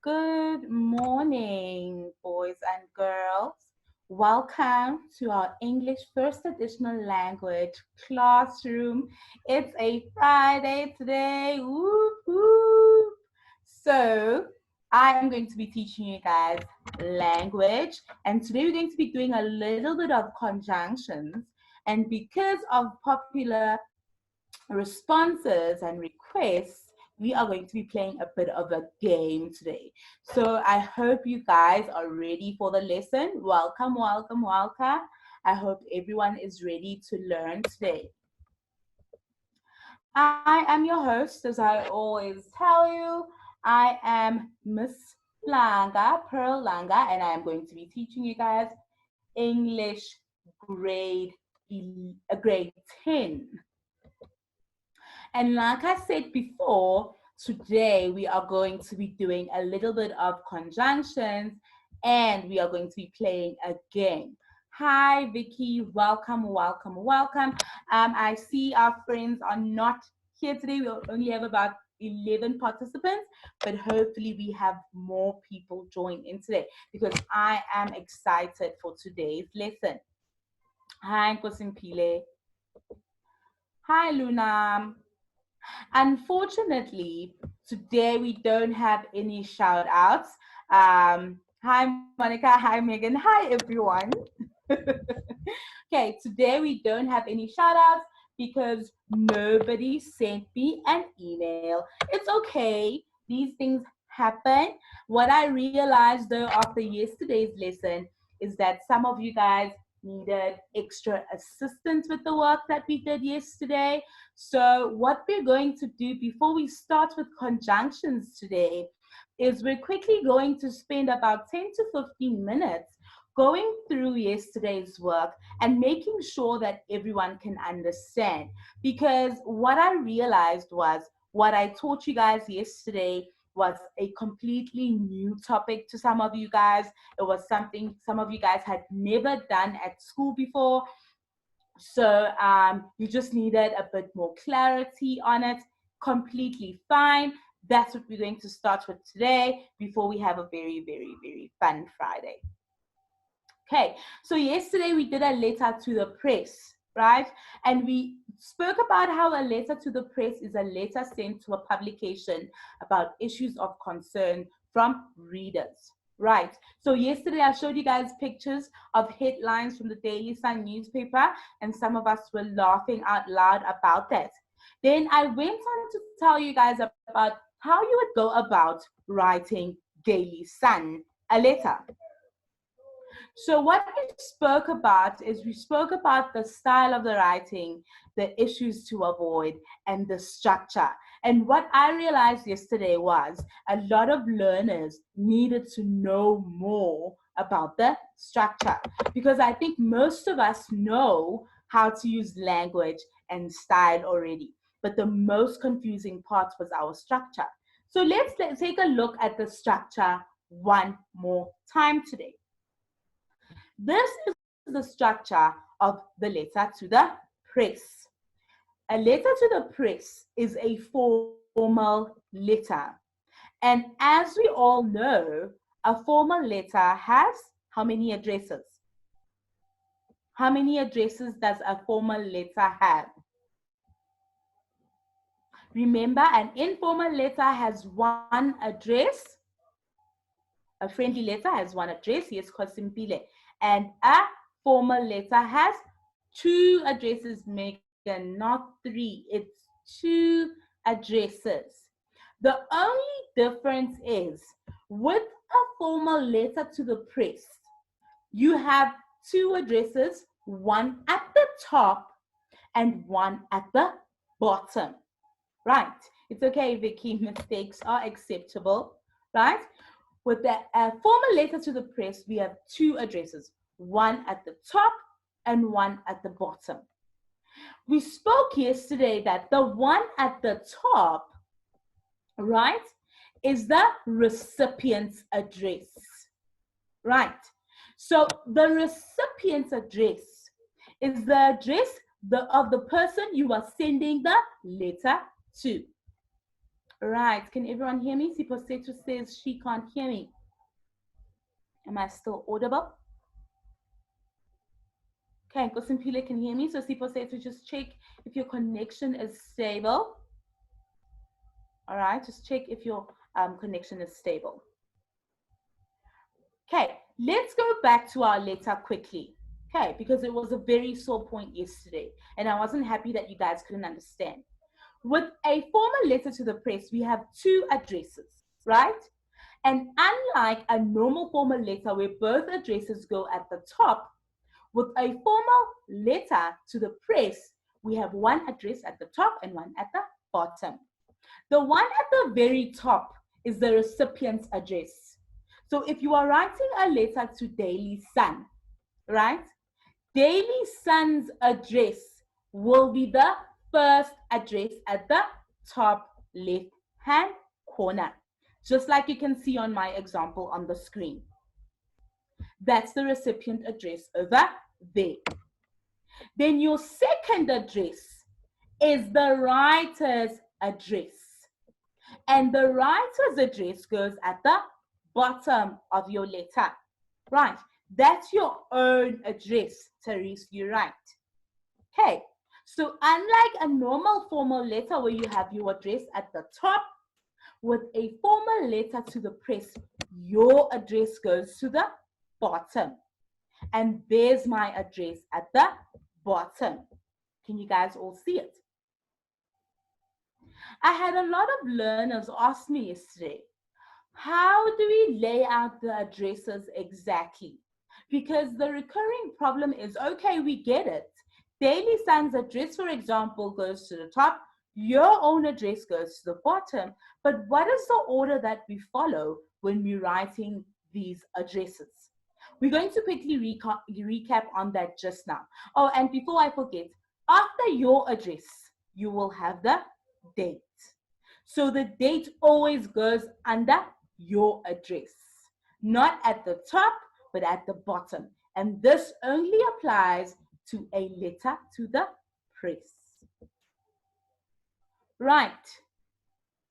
Good morning, boys and girls. Welcome to our English First Additional Language classroom. It's a Friday today. Whoop, whoop. So, I am going to be teaching you guys language, and today we're going to be doing a little bit of conjunctions. And because of popular responses and requests, we are going to be playing a bit of a game today. So I hope you guys are ready for the lesson. Welcome, welcome, welcome. I hope everyone is ready to learn today. I am your host, as I always tell you. I am Miss Langa, Pearl Langa, and I am going to be teaching you guys English grade, grade 10. And like I said before, today we are going to be doing a little bit of conjunctions and we are going to be playing a game. Hi, Vicky. Welcome, welcome, welcome. I see our friends are not here today. We only have about 11 participants, but hopefully we have more people join in today because I am excited for today's lesson. Hi, Nkosimpile. Hi, Luna. Unfortunately, today we don't have any shout outs. Hi, Monica. Hi, Megan. Hi, everyone. Okay, today we don't have any shout outs because nobody sent me an email. It's okay. These things happen. What I realized though after yesterday's lesson is that some of you guys needed extra assistance with the work that we did yesterday. So what we're going to do before we start with conjunctions today is we're quickly going to spend about 10 to 15 minutes going through yesterday's work and making sure that everyone can understand. Because what I realized was what I taught you guys yesterday was a completely new topic to some of you guys. It was something some of you guys had never done at school before. So you just needed a bit more clarity on it. Completely fine. That's what we're going to start with today before we have a very, very, very fun Friday. Okay, so yesterday we did a letter to the press, right? And we spoke about how a letter to the press is a letter sent to a publication about issues of concern from readers. Right. So yesterday I showed you guys pictures of headlines from the Daily Sun newspaper, and some of us were laughing out loud about that. Then I went on to tell you guys about how you would go about writing Daily Sun a letter. So what we spoke about is we spoke about the style of the writing, the issues to avoid, and the structure. And what I realized yesterday was a lot of learners needed to know more about the structure, because I think most of us know how to use language and style already. But the most confusing part was our structure. So let's take a look at the structure one more time today. This is the structure of the letter to the press. A letter to the press is a formal letter. And as we all know, a formal letter has how many addresses? How many addresses does a formal letter have? Remember, an informal letter has one address. A friendly letter has one address, yes, Kosimpile. And a formal letter has two addresses, Megan, not three. It's two addresses. The only difference is with a formal letter to the press, you have two addresses, one at the top and one at the bottom. Right. It's okay, Vicky. Mistakes are acceptable. Right. With the formal letter to the press, we have two addresses, one at the top and one at the bottom. We spoke yesterday that the one at the top, right, is the recipient's address, right? So the recipient's address is the address of the person you are sending the letter to, Right. Can everyone hear me? Siposetu says she can't hear me. Am I still audible? Okay, Gosimpile can hear me. So Siposetu, just check if your connection is stable. All right, just check if your connection is stable. Okay, let's go back to our letter quickly. Okay, because it was a very sore point yesterday, and I wasn't happy that you guys couldn't understand. With a formal letter to the press, we have two addresses, right? And unlike a normal formal letter where both addresses go at the top, with a formal letter to the press, we have one address at the top and one at the bottom. The one at the very top is the recipient's address. So if you are writing a letter to Daily Sun, right? Daily Sun's address will be the first address at the top left hand corner, just like you can see on my example on the screen. That's the recipient address over there. Then your second address is the writer's address. And the writer's address goes at the bottom of your letter. Right, that's your own address, Therese, you're right. Okay, so unlike a normal formal letter where you have your address at the top, with a formal letter to the press, your address goes to the bottom. And there's my address at the bottom. Can you guys all see it? I had a lot of learners ask me yesterday, how do we lay out the addresses exactly? Because the recurring problem is, okay, we get it. Daily Sun's address, for example, goes to the top. Your own address goes to the bottom. But what is the order that we follow when we're writing these addresses? We're going to quickly recap on that just now. Oh, and before I forget, after your address, you will have the date. So the date always goes under your address, not at the top, but at the bottom. And this only applies to a letter to the press. Right.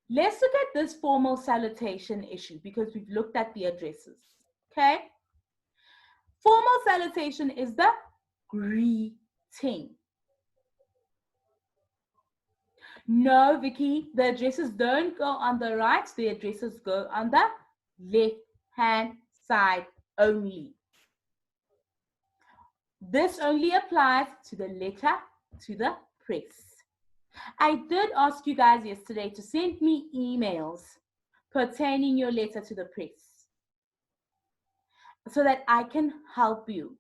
Let's look at this formal salutation issue because we've looked at the addresses. Okay. Formal salutation is the greeting. No, Vicky, the addresses don't go on the right, the addresses go on the left-hand side only. This only applies to the letter to the press. I did ask you guys yesterday to send me emails pertaining your letter to the press so that I can help you.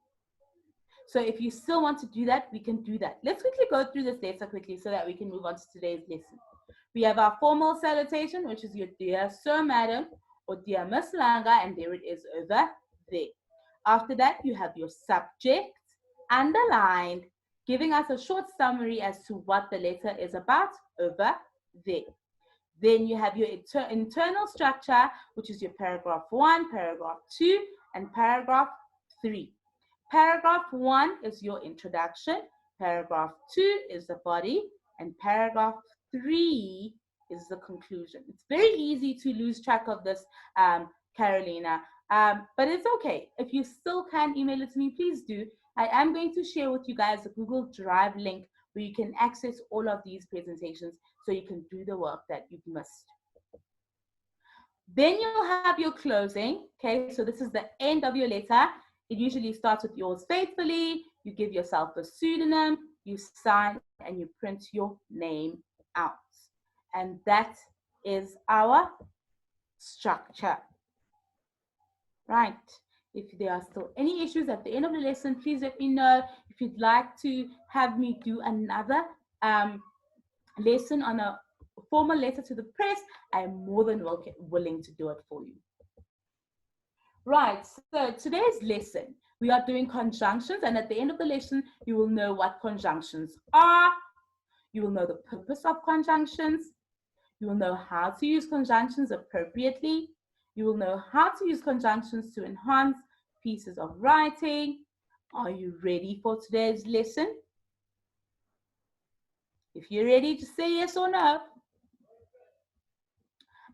So if you still want to do that, we can do that. Let's quickly go through this letter quickly so that we can move on to today's lesson. We have our formal salutation, which is your dear sir, madam, or dear Miss Langa, and there it is over there. After that, you have your subject underlined, giving us a short summary as to what the letter is about over there. Then you have your internal structure, which is your paragraph 1, paragraph 2, and paragraph 3. Paragraph 1 is your introduction, paragraph 2 is the body, and paragraph 3 is the conclusion. It's very easy to lose track of this, Carolina, but it's okay. If you still can email it to me, please do. I am going to share with you guys a Google Drive link where you can access all of these presentations so you can do the work that you've missed. Then you'll have your closing, okay? So this is the end of your letter. It usually starts with yours faithfully. You give yourself a pseudonym, you sign, and you print your name out. And that is our structure. Right. If there are still any issues at the end of the lesson, please let me know. If you'd like to have me do another lesson on a formal letter to the press, I am more than willing to do it for you. Right, so today's lesson, we are doing conjunctions, and at the end of the lesson, you will know what conjunctions are. You will know the purpose of conjunctions. You will know how to use conjunctions appropriately. You will know how to use conjunctions to enhance pieces of writing. Are you ready for today's lesson? If you're ready, just say yes or no.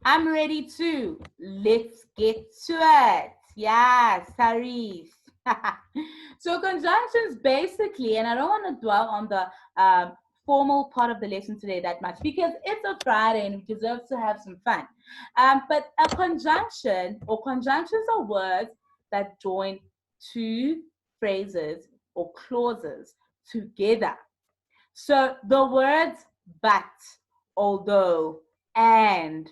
I'm ready too. Let's get to it. Yes, Tariq. So conjunctions basically, and I don't want to dwell on the formal part of the lesson today that much because it's a Friday and we deserve to have some fun. But a conjunction or conjunctions are words that join two phrases or clauses together. So the words but, although, and,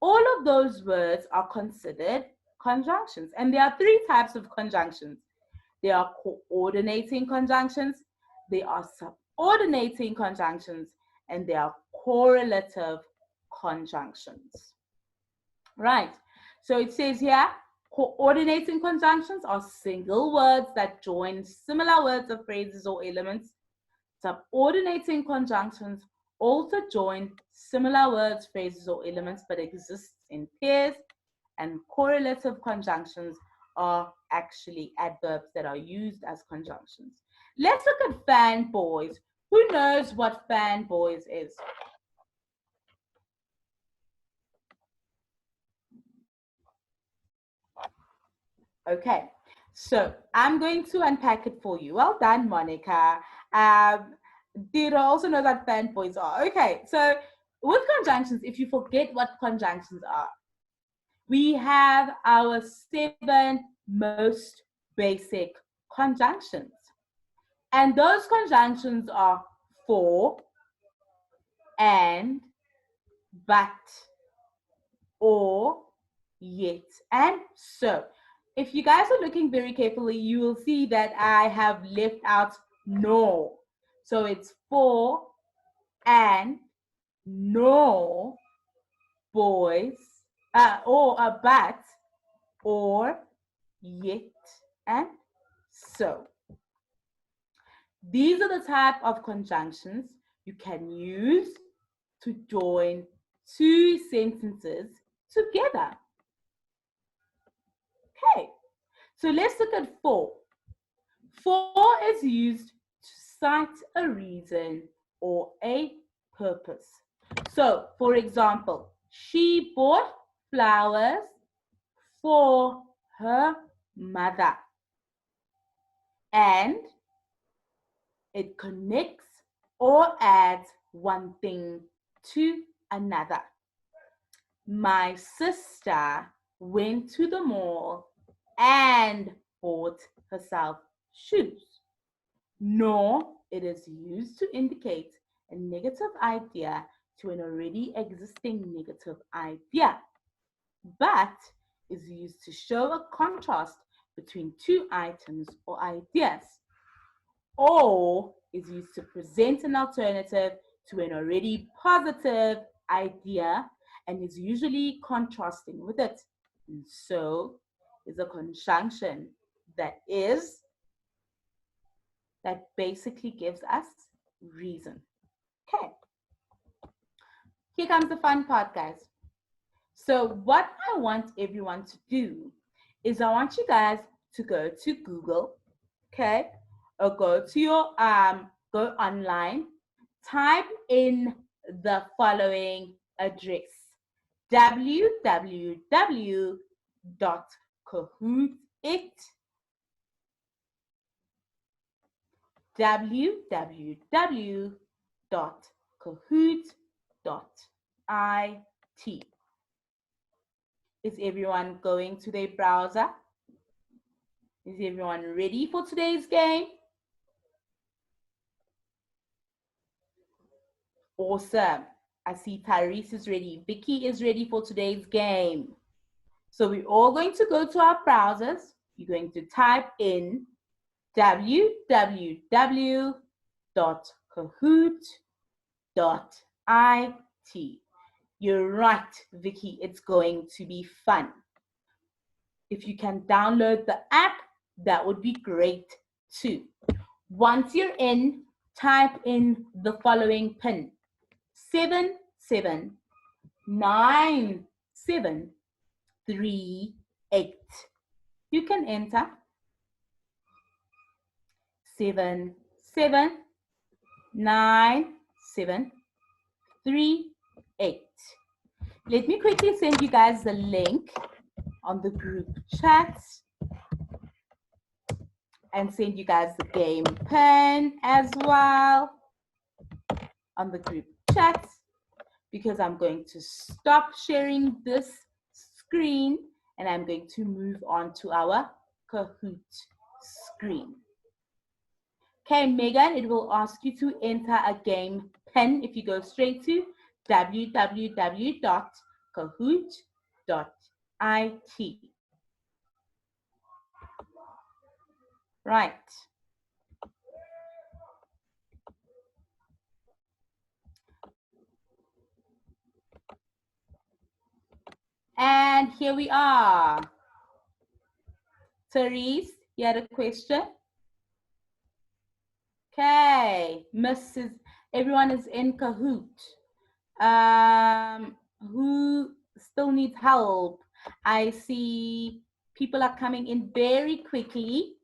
all of those words are considered conjunctions. And there are three types of conjunctions. There are coordinating conjunctions, there are subordinating conjunctions, and there are correlative conjunctions. Right. So it says here, coordinating conjunctions are single words that join similar words or phrases or elements. Subordinating conjunctions also join similar words, phrases, or elements but exist in pairs, and correlative conjunctions are actually adverbs that are used as conjunctions. Let's look at fanboys. Who knows what fanboys is? Okay, so I'm going to unpack it for you. Well done, Monica. Did also know that fanboys are. Okay, so with conjunctions, if you forget what conjunctions are, we have our 7 most basic conjunctions. And those conjunctions are for, and, but, or, yet, and so. If you guys are looking very carefully, you will see that I have left out nor. So it's for, and, nor, boys, or a but, or, yet, and so. These are the type of conjunctions you can use to join two sentences together. Okay, so let's look at for. For is used to cite a reason or a purpose. So, for example, she bought flowers for her mother. And it connects or adds one thing to another. My sister went to the mall and bought herself shoes. Nor it is used to indicate a negative idea to an already existing negative idea, but is used to show a contrast between two items or ideas, or is used to present an alternative to an already positive idea and is usually contrasting with it. And so is a conjunction that basically gives us reason. Okay, here comes the fun part, guys. So what I want everyone to do is I want you guys to go to Google, okay, or go to your go online, type in the following address: www.kahoot.it. Is everyone going to their browser? Is everyone ready for today's game? Awesome. I see Tyrese is ready. Vicky is ready for today's game. So we're all going to go to our browsers. You're going to type in www.kahoot.it. You're right, Vicky. It's going to be fun. If you can download the app, that would be great too. Once you're in, type in the following PIN: 779738. You can enter 779738. Let me quickly send you guys the link on the group chat and send you guys the game pen as well on the group chat, because I'm going to stop sharing this screen and I'm going to move on to our Kahoot screen. Okay, Megan, it will ask you to enter a game pin if you go straight to www.kahoot.it. Right. And here we are. Therese, you had a question? Okay, Mrs. Everyone is in Kahoot. Who still needs help? I see people are coming in very quickly.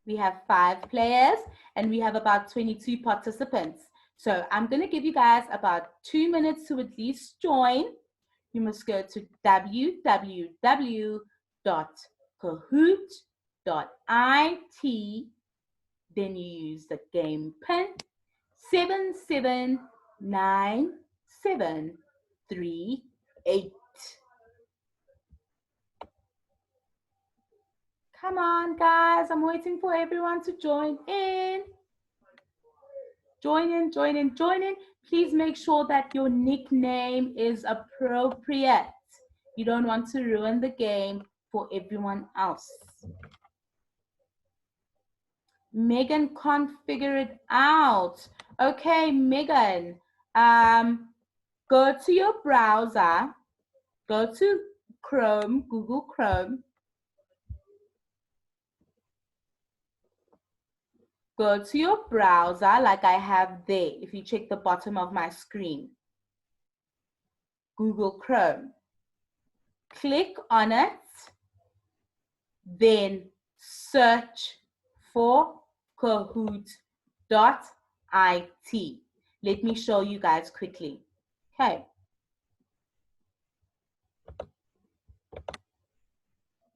We have 5 players and we have about 22 participants. So I'm going to give you guys about 2 minutes to at least join. You must go to www.kahoot.it. Then you use the game pin 779738. Come on, guys. I'm waiting for everyone to join in. Join in, join in, join in. Please make sure that your nickname is appropriate. You don't want to ruin the game for everyone else. Megan can't figure it out. Okay, Megan, go to your browser, go to Chrome, Google Chrome. Go to your browser like I have there. If you check the bottom of my screen, Google Chrome. Click on it, then search for Kahoot.it. Let me show you guys quickly. Okay.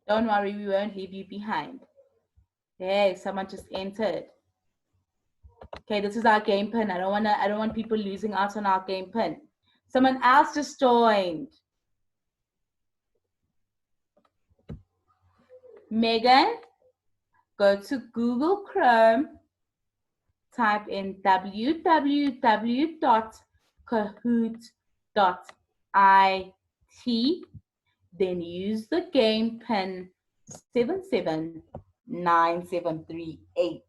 Don't worry, we won't leave you behind. Hey, someone just entered. Okay, this is our game pin. I don't want people losing out on our game pin. Someone else just joined. Megan, go to Google Chrome, type in www.kahoot.it, then use the game pin 779738.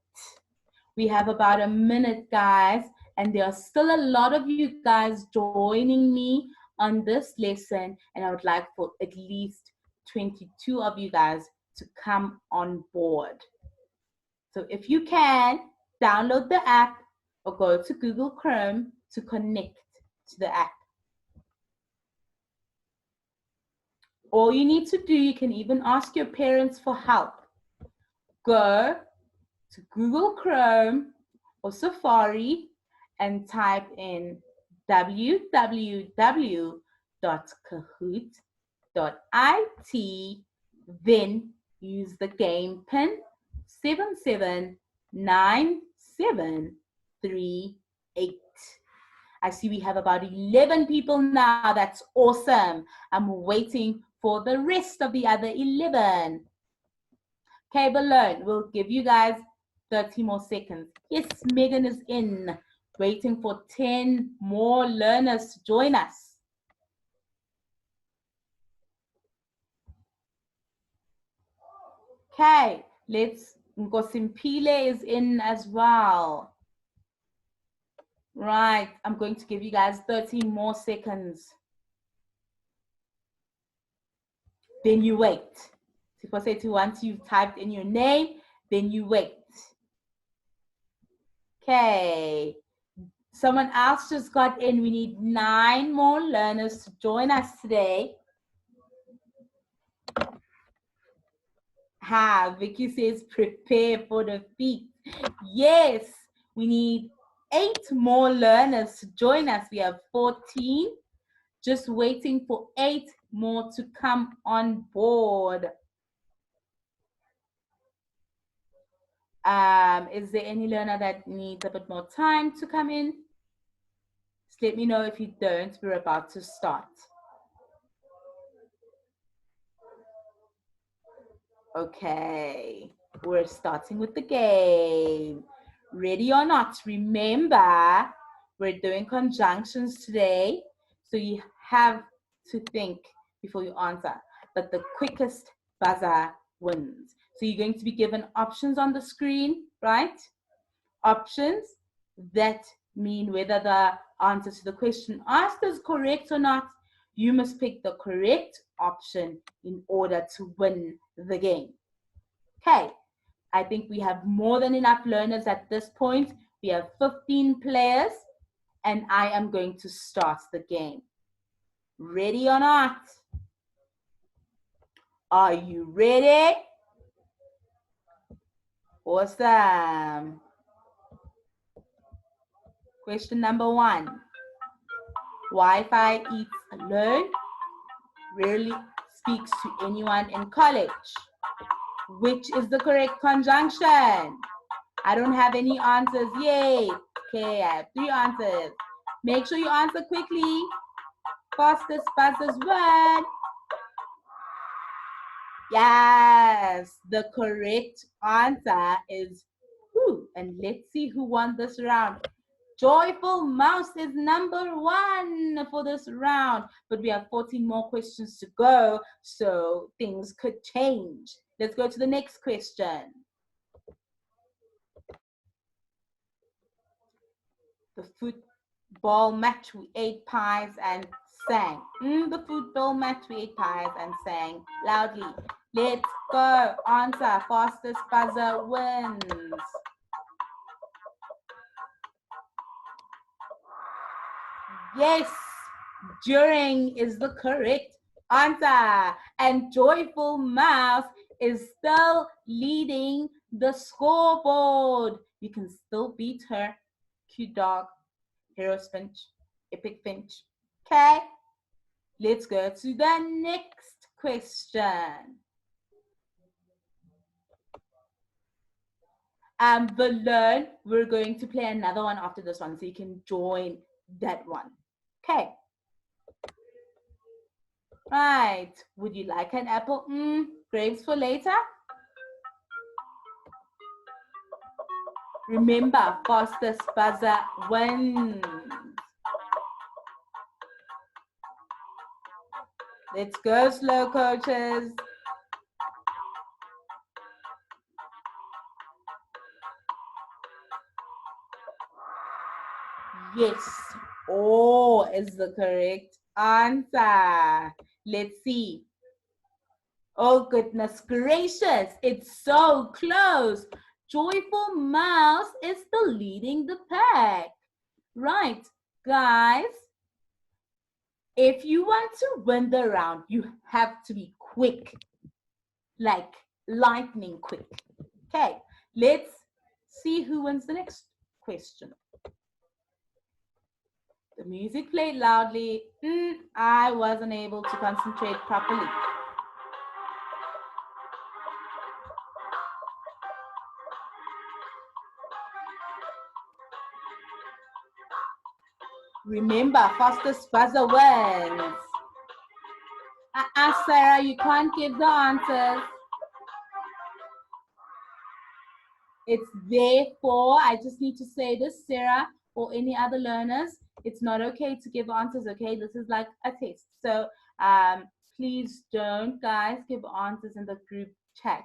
We have about a minute, guys, and there are still a lot of you guys joining me on this lesson, and I would like for at least 22 of you guys to come on board. So if you can, download the app or go to Google Chrome to connect to the app. All you need to do, you can even ask your parents for help. Go to Google Chrome or Safari and type in www.kahoot.it, then use the game pin 779738. I see we have about 11 people now. That's awesome. I'm waiting for the rest of the other 11. Okay, Balloon, we'll give you guys 30 more seconds. Yes, Megan is in, waiting for 10 more learners to join us. Okay, Nkosimpile is in as well. Right, I'm going to give you guys 30 more seconds. Then you wait. Once you've typed in your name, then you wait. Okay, someone else just got in. We need 9 more learners to join us today. Vicky says prepare for the feet. Yes, we need 8 more learners to join us. We have 14, just waiting for 8 more to come on board. Is there any learner that needs a bit more time to come in? Just let me know if you don't. We're about to start. Okay, we're starting with the game. Ready or not, remember, we're doing conjunctions today, so you have to think before you answer. But the quickest buzzer wins. So you're going to be given options on the screen, right? Options that mean whether the answer to the question asked is correct or not. You must pick the correct option in order to win the game. Okay, I think we have more than enough learners at this point. We have 15 players, and I am going to start the game. Ready or not? Are you ready? Awesome. Question number 1. Wi-Fi eats alone, rarely speaks to anyone in college. Which is the correct conjunction? I don't have any answers. Yay. Okay, I have 3 answers. Make sure you answer quickly. Fastest, fastest word. Yes, the correct answer is who? And let's see who won this round. Joyful Mouse is number 1 for this round, but we have 14 more questions to go, so things could change. Let's go to the next question. The football match, we ate pies and sang. The football match, we ate pies and sang loudly. Let's go. Answer. Fastest buzzer wins. Yes, during is the correct answer. And Joyful Mouse is still leading the scoreboard. You can still beat her. Cute dog, Hero Finch, Epic Finch. Okay, let's go to the next question. But learn, we're going to play another one after this one, so you can join that one. Okay. Right. Would you like an apple? Grapes for later? Remember, fastest buzzer wins. Let's go slow, coaches. Yes, O is the correct answer. Let's see. Oh, goodness gracious. It's so close. Joyful Mouse is still leading the pack. Right, guys. If you want to win the round, you have to be quick. Like lightning quick. Okay, let's see who wins the next question. The music played loudly. I wasn't able to concentrate properly. Remember, fastest buzzer wins. Sarah, you can't give the answers. It's therefore, I just need to say this, Sarah, or any other learners, it's not okay to give answers, okay? This is like a test. So please don't, guys, give answers in the group chats.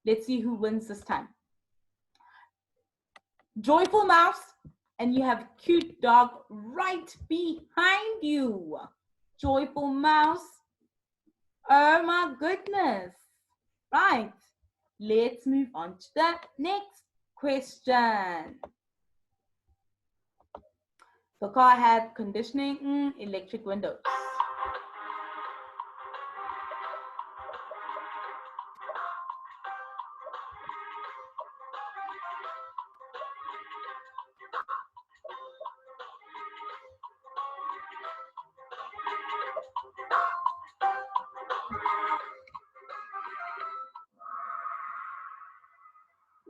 Let's see who wins this time. Joyful Mouse, and you have Cute Dog right behind you. Joyful Mouse. Oh my goodness. Right. Let's move on to the next question. The car had conditioning, electric windows.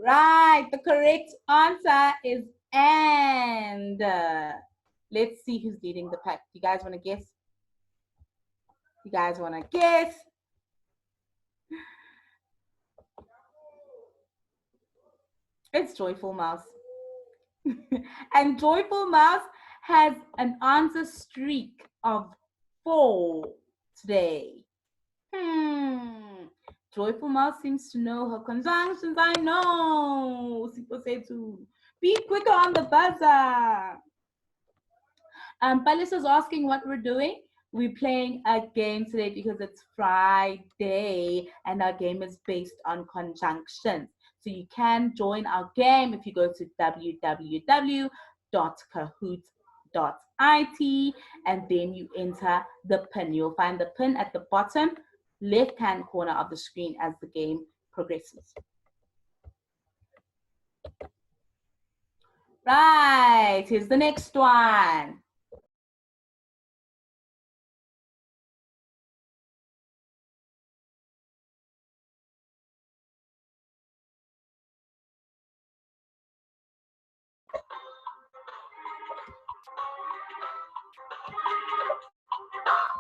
Right, the correct answer is and. Let's see who's leading the pack. You guys want to guess? You guys want to guess? It's Joyful Mouse. And Joyful Mouse has an answer streak of 4 today. Joyful Mouse seems to know her conjunctions. I know. People say to be quicker on the buzzer. Palis is asking what we're doing. We're playing a game today because it's Friday and our game is based on conjunctions. So you can join our game if you go to www.kahoot.it and then you enter the pin. You'll find the pin at the bottom left-hand corner of the screen as the game progresses. Right, here's the next one.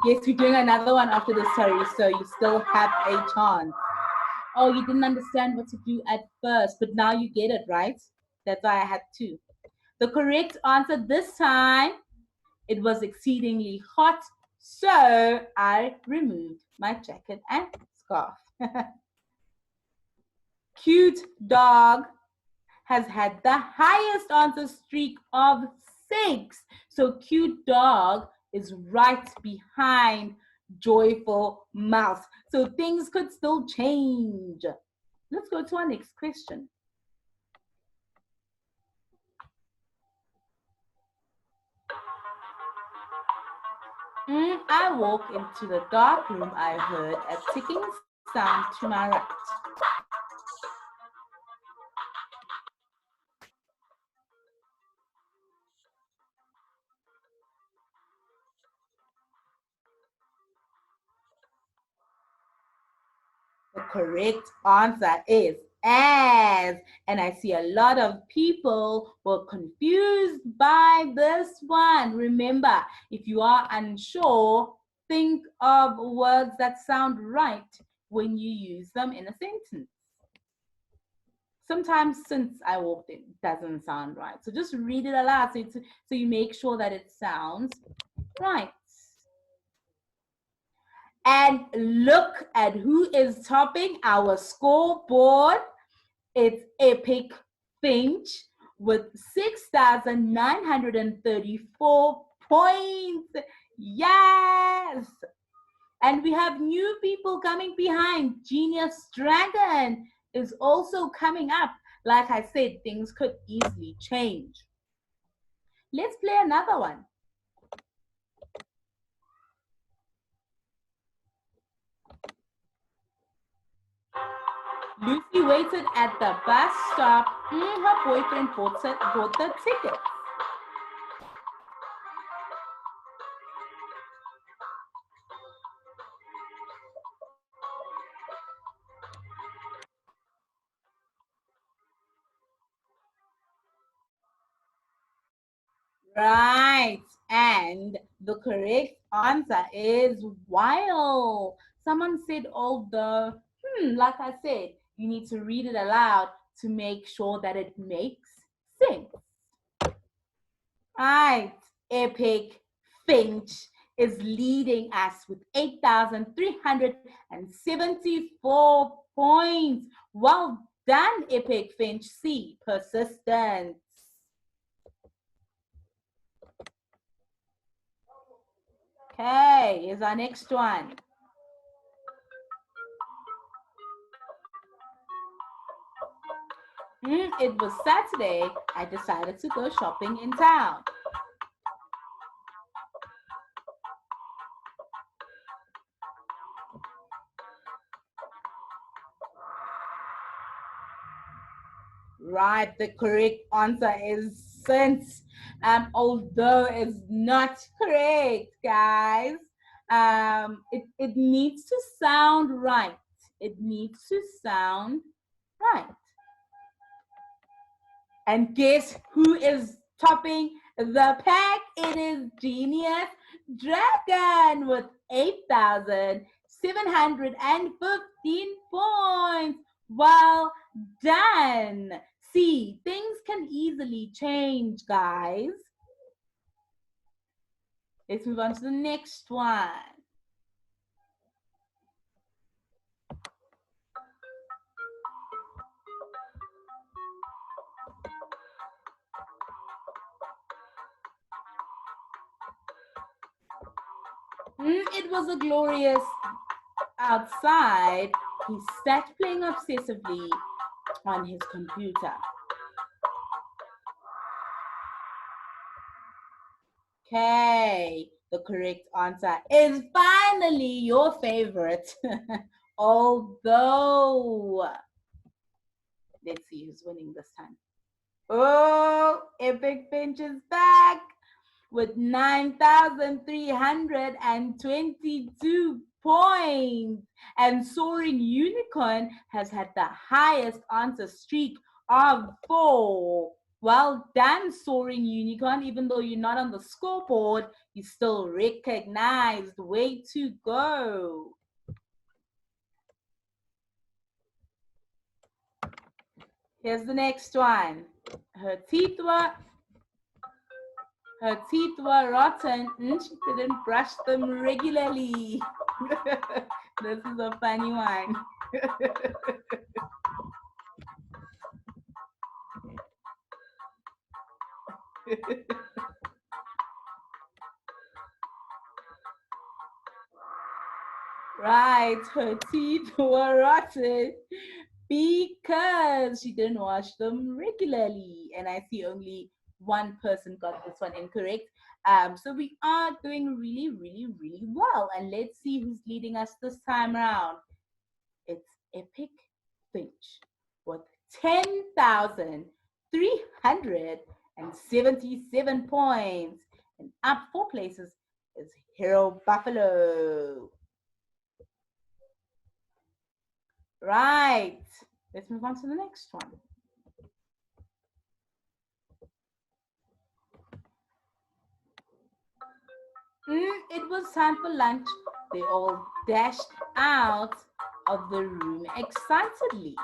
Yes, we're doing another one after this, Terry, so you still have a chance. Oh, you didn't understand what to do at first, but now you get it, right? That's why I had two. The correct answer this time, it was exceedingly hot, so I removed my jacket and scarf. Cute dog has had the highest answer streak of 6. So cute dog is right behind joyful mouse. So things could still change. Let's go to our next question. I walk into the dark room. I heard a ticking sound to my right. The correct answer is as. And I see a lot of people were confused by this one. Remember, if you are unsure, think of words that sound right when you use them in a sentence. Sometimes since I walked in doesn't sound right. So just read it aloud so you make sure that it sounds right. And look at who is topping our scoreboard. It's Epic Finch with 6,934 points. Yes. And we have new people coming behind. Genius Dragon is also coming up. Like I said, things could easily change. Let's play another one. Lucy waited at the bus stop. Her boyfriend bought the ticket. Right. And the correct answer is while. Someone said although, like I said, you need to read it aloud to make sure that it makes sense. Right. Epic Finch is leading us with 8,374 points. Well done, Epic Finch. C, persistence. Okay, here's our next one. It was Saturday. I decided to go shopping in town. Right, the correct answer is since. Although it's not correct, guys. It needs to sound right. It needs to sound right. And guess who is topping the pack? It is Genius Dragon with 8,715 points. Well done. See, things can easily change, guys. Let's move on to the next one. It was a glorious outside. He sat playing obsessively on his computer. Okay, the correct answer is finally your favorite. Although, let's see who's winning this time. Oh, Epic Finch is back with 9,322 points. And Soaring Unicorn has had the highest answer streak of 4. Well done, Soaring Unicorn. Even though you're not on the scoreboard, you still recognized. Way to go. Here's the next one. Her teeth were rotten. She didn't brush them regularly. This is a funny one. Right, her teeth were rotten because she didn't wash them regularly. And I see only one person got this one incorrect. So we are doing really, really, really well. And let's see who's leading us this time around. It's Epic Finch with 10,377 points. And up 4 places is Hero Buffalo. Right. Let's move on to the next one. It was time for lunch. They all dashed out of the room excitedly.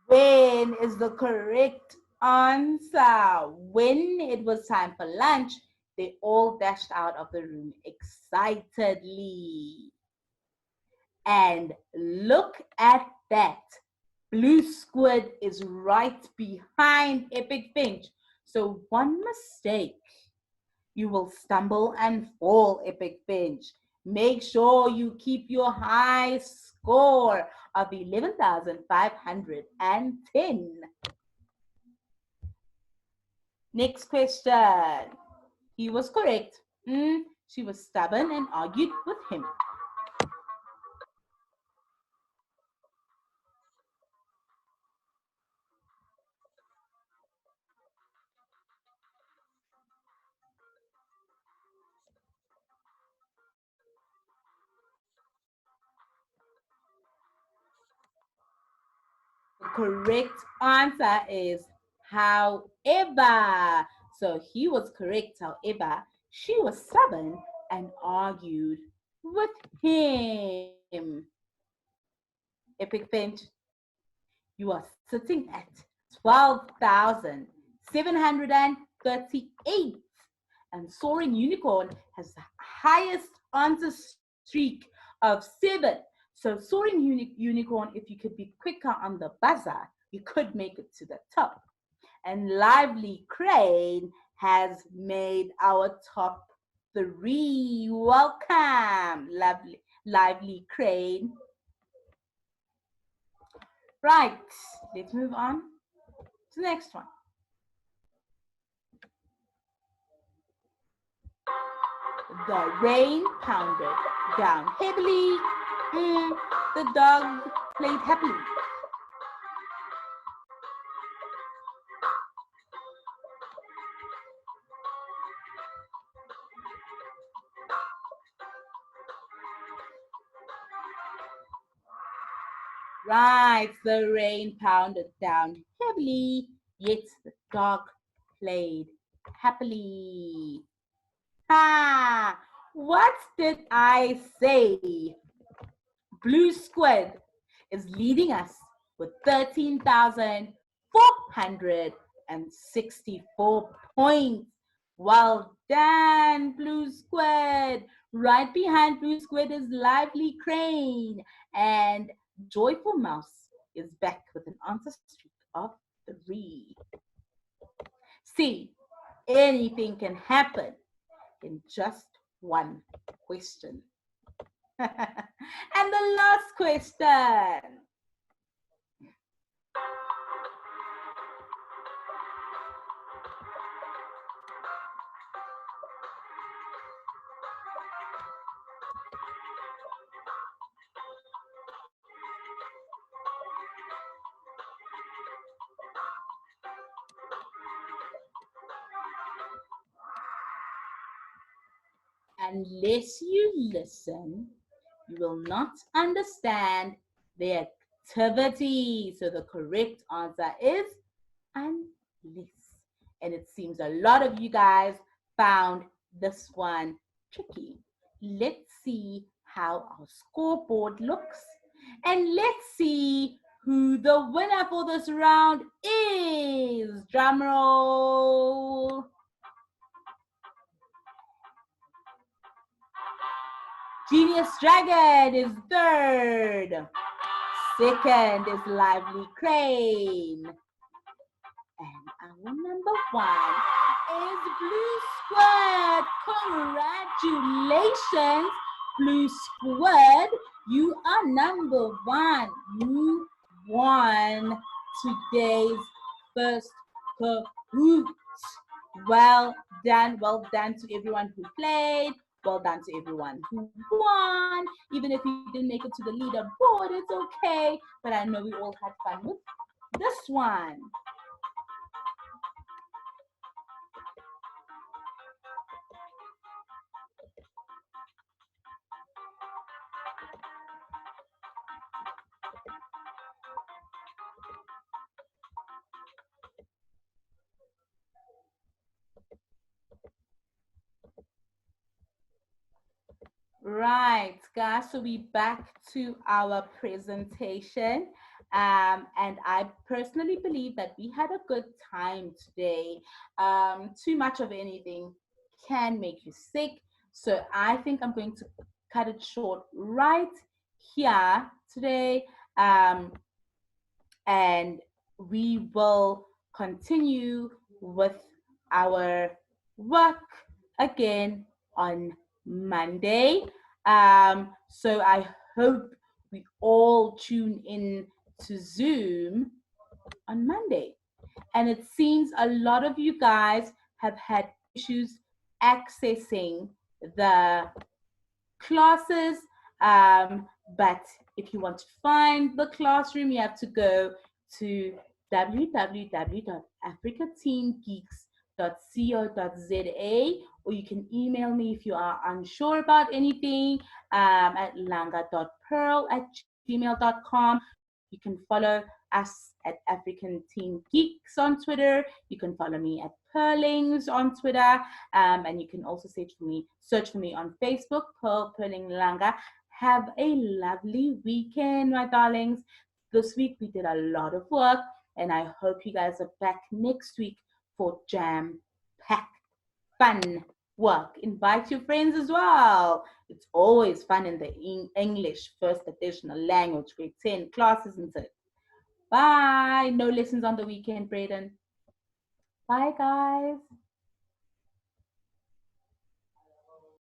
When is the correct answer? When it was time for lunch, they all dashed out of the room excitedly. And look at that. Blue Squid is right behind Epic Finch. So one mistake, you will stumble and fall, Epic Finch. Make sure you keep your high score of 11,510. Next question. He was correct. She was stubborn and argued with him. The correct answer is however. So he was correct. However, she was stubborn and argued with him. Epic Finch, you are sitting at 12,738. And Soaring Unicorn has the highest answer streak of 7. So Soaring Unicorn, if you could be quicker on the buzzer, you could make it to the top. And Lively Crane has made our top 3. Welcome, Lively Crane. Right, let's move on to the next one. The rain pounded down heavily. The dog played happily. Right, the rain pounded down heavily, yet the dog played happily. Ha! What did I say? Blue Squid is leading us with 13,464 points. Well done, Blue Squid. Right behind Blue Squid is Lively Crane, and Joyful Mouse is back with an answer streak of 3. See, anything can happen in just one question. And the last question. Unless you listen, you will not understand the activity. So the correct answer is unless. And it seems a lot of you guys found this one tricky. Let's see how our scoreboard looks. And let's see who the winner for this round is. Drum roll. Genius Dragon is third. Second is Lively Crane. And our number 1 is Blue Squid. Congratulations, Blue Squid. You are number 1. You won today's first Kahoot. Well done to everyone who played. Well done to everyone who won. Even if you didn't make it to the leaderboard, it's okay. But I know we all had fun with this one. Right, guys, so we back to our presentation. And I personally believe that we had a good time today. Too much of anything can make you sick. So I think I'm going to cut it short right here today. And we will continue with our work again on Monday. So I hope we all tune in to Zoom on Monday. And it seems a lot of you guys have had issues accessing the classes. But if you want to find the classroom, you have to go to www.africateamgeeks.co.za, or you can email me if you are unsure about anything at langa.pearl@gmail.com. You can follow us at African Teen Geeks on Twitter. You can follow me at Pearlings on Twitter. And you can also search for me on Facebook, Pearl Pearling Langa. Have a lovely weekend, my darlings. This week we did a lot of work, and I hope you guys are back next week for jam-packed fun work. Invite your friends as well. It's always fun in the English first additional language, grade 10 class, isn't it? Bye. No lessons on the weekend, Braden. Bye, guys.